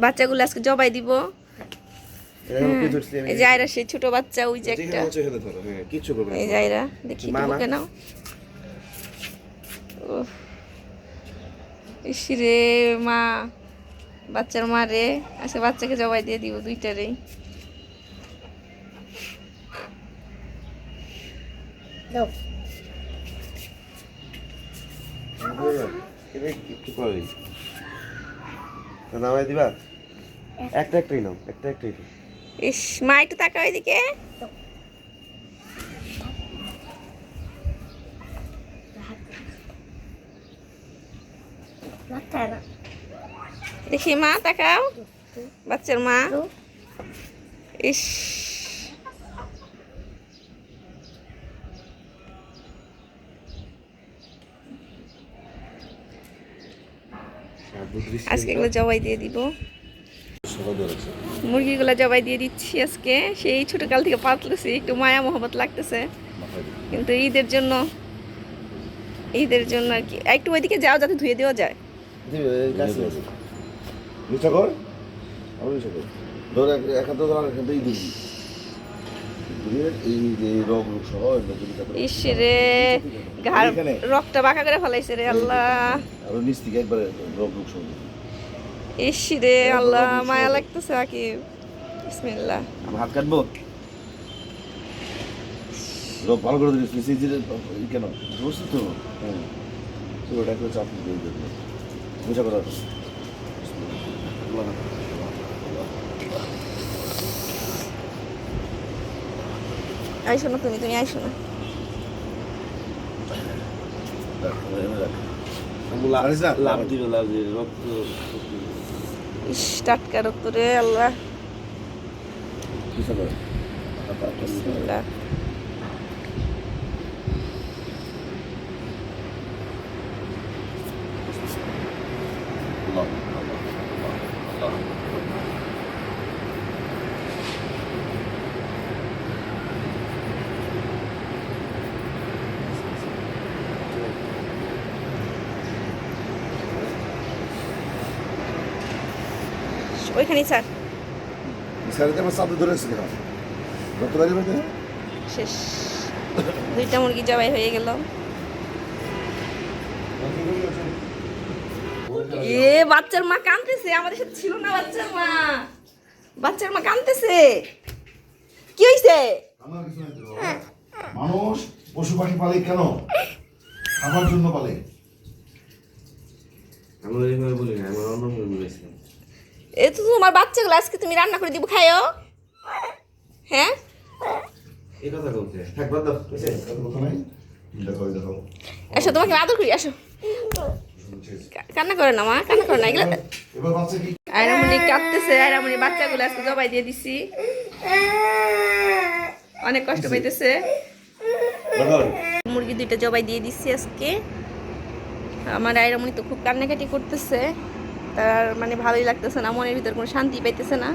বাচ্চাগুলো আজকে জবাই দিব। এই যে আয়রা সেই ছোট বাচ্চা, ওই যে একটা এই যে আয়রা, দেখি বুকে নাও। ইসরে মা, বাচ্চার মা রে, আজকে বাচ্চাকে জবাই দিয়ে দিব দুইটারেই। দিবা একটা একটাই নাও, একটা একটাই। ইস মা একটু তাকাও এদিকে। দেখি মা তাকাও, বাচ্চার মা। ইস আজকে এগুলো জবাই দিয়ে দিব, মুরগিগুলো জবাই দিয়ে দিচ্ছি আজকে। সেই ছোটকাল থেকে পাতলেছি, একটু মায়া মোহব্বত লাগতেছে, কিন্তু ঈদের জন্য আর কি। একটু ওইদিকে যাও যাতে ধুয়ে দেওয়া যায়। ইসরে ঘাড় রক্তটা বাঁকা করে ফেলাইছে রে আল্লাহ। ইসরে আল্লাহ, মায়া লাগতেছে আকিব। বিসমিল্লাহ। হাত কাটবো, ভালো করে দিস কেন বুঝছি তো। হ্যাঁ ওটা একটু চাপ দিয়ে দেবো, বুঝা করা। আইসো না তুমি আইসো না। ইস টাটকা রক্ত রে আল্লাহ। বিসমিল্লাহ। ওইখানে স্যার শেষ, দুইটা মুরগি জবাই হয়ে গেল। এ বাচ্চার মা কাঁদতেছে, আমাদের সাথে ছিল না বাচ্চার মা কাঁদতেছে। কি হয়েছে? মানুষ পশু পাখি পালে কেন? খাবার জন্য পালে। এ তো তোমার বাচ্চাগুলো আজকে তুমি রান্না করে দিব, খাইও। হ্যাঁ আসো, তোমাকে আদর করি, আসো। কান্না করে না মা, কান্না করে না। এগুলো আয়রামণি কাঁদতেছে, আয়রামণি বাচ্চাগুলো আজকে জবাই দিয়ে দিছি, অনেক কষ্ট পাইতেছে। মুরগি দুইটা জবাই দিয়ে দিচ্ছি আজকে। আমার আয়রামণি তো খুব কান্নাকাটি করতেছে, তার মানে ভালোই লাগতেছে না, মনের ভিতর কোনো শান্তি পাইতেছে না।